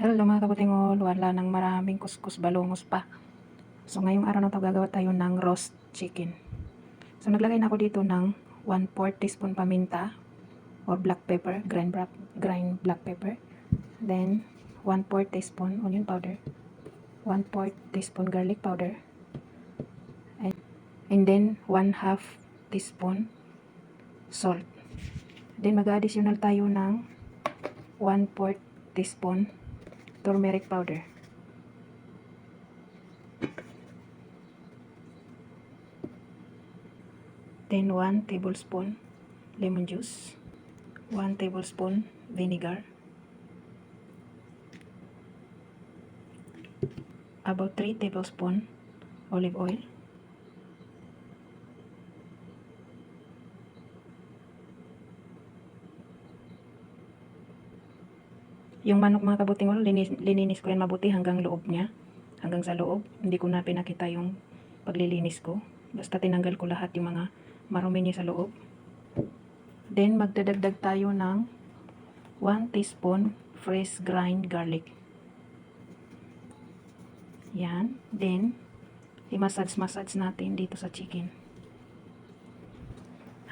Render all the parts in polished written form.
Hello mga kabutingol, wala nang maraming kuskus balungos pa. So ngayong araw na to gagawa tayo ng roast chicken. So naglagay na ako dito ng 1/4 teaspoon paminta or black pepper, grind black pepper. Then 1/4 teaspoon onion powder, 1/4 teaspoon garlic powder, and then 1/2 teaspoon salt. Then mag-additional tayo ng 1/4 teaspoon turmeric powder. Then 1 tablespoon lemon juice, 1 tablespoon vinegar, about 3 tablespoon olive oil, yung manok mga kabutingol, lininis ko yan mabuti hanggang loob niya, hanggang sa loob. Hindi ko na pinakita yung paglilinis ko, basta tinanggal ko lahat yung mga marumi niya sa loob. Then magdadagdag tayo ng 1 teaspoon fresh grind garlic. Yan. Then i-massage natin dito sa chicken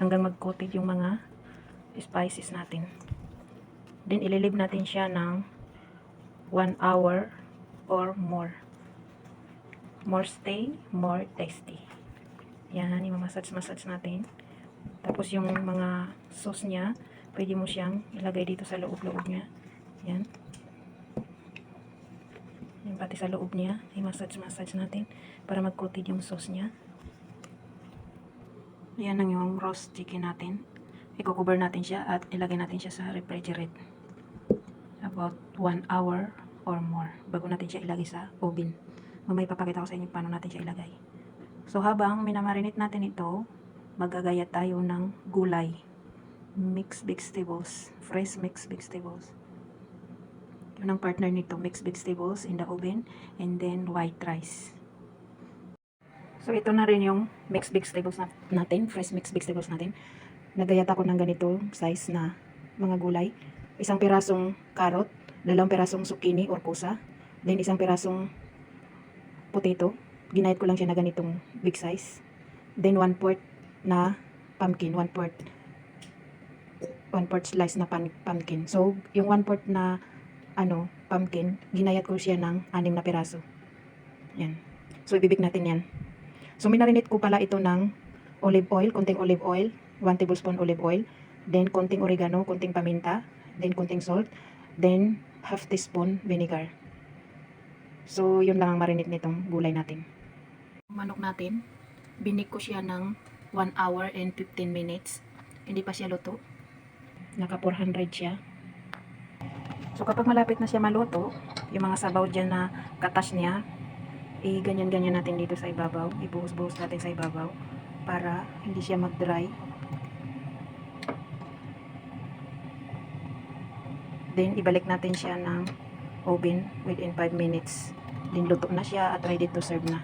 hanggang mag-coated yung mga spices natin. Then ililib natin siya ng 1 hour or more. More stay, more tasty. Yan, i-massage natin. Tapos yung mga sauce niya, pwede mo siyang ilagay dito sa loob-loob niya. Yan. Yan pati sa loob niya, i-massage natin para mag-coated yung sauce niya. Yan ang yung roast chicken natin. I-cover natin siya at ilagay natin siya sa refrigerator. About 1 hour or more bago natin siya ilagay sa oven. Mamaya papakita ko sa inyo paano natin siya ilagay. So habang minamarinate natin ito, magagaya tayo ng gulay, mixed vegetables, fresh mixed vegetables. Yun ang partner nito, mixed vegetables in the oven, and then white rice. So ito na rin yung mixed vegetables natin, fresh mixed vegetables natin. Nagayat ako ng ganito size na mga gulay. Isang pirasong carrot, 2 pirasong zucchini or pusa, then isang pirasong potato. Ginayat ko lang siya na ganitong big size. Then 1/4 na pumpkin, 1/4 slice na pumpkin. So yung 1/4 na pumpkin, ginayat ko siya ng 6 na piraso. Yan. So ibibig natin yan. So minarinate ko pala ito ng olive oil, konting olive oil, 1 tablespoon olive oil, then konting oregano, konting paminta, then konting salt, then half teaspoon vinegar. So yun lang ang marinate nitong gulay natin. Manok natin, binig ko siya ng 1 hour and 15 minutes. Hindi pa siya luto. Naka 400 siya. So kapag malapit na siya maluto, yung mga sabaw dyan na katas niya, ganyan-ganyan natin dito sa ibabaw. Ibuhos-buhos natin sa ibabaw para hindi siya mag-dry. Then ibalik natin siya ng oven within 5 minutes. Then luto na siya at ready to serve na.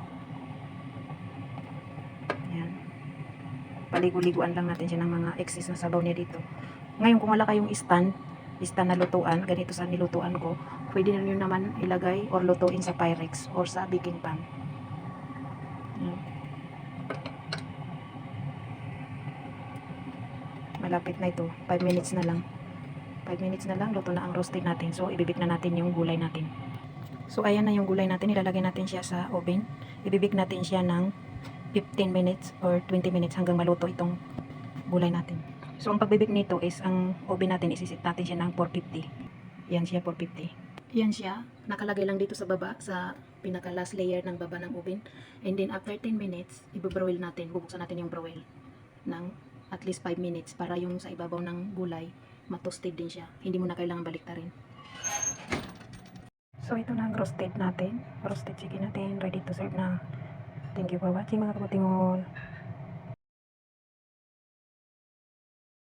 Yan. Paligo-liguan lang natin siya ng mga excess na sabaw niya dito. Ngayon kung wala kayong stand na lutuan, ganito sa nilutuan ko, pwede nyo naman ilagay or lutuin sa Pyrex or sa baking pan. Yan. Malapit na ito, 5 minutes na lang. 5 minutes na lang, luto na ang roasted natin. So, ibibig na natin yung gulay natin. So, ayan na yung gulay natin. Ilalagay natin siya sa oven. Ibibig natin siya ng 15 minutes or 20 minutes hanggang maluto itong gulay natin. So, ang pagbibig nito is, ang oven natin, isisit natin siya ng 450. Yan siya, 450. Yan siya. Nakalagay lang dito sa baba, sa pinaka last layer ng baba ng oven. And then, after 10 minutes, i-broil natin. Bubuksan natin yung broil ng at least 5 minutes para yung sa ibabaw ng gulay matoasted din siya. Hindi mo na kailangan baliktarin. So ito na ang roasted natin. Roasted chicken natin. Ready to serve na. Thank you for watching mga kabutingol.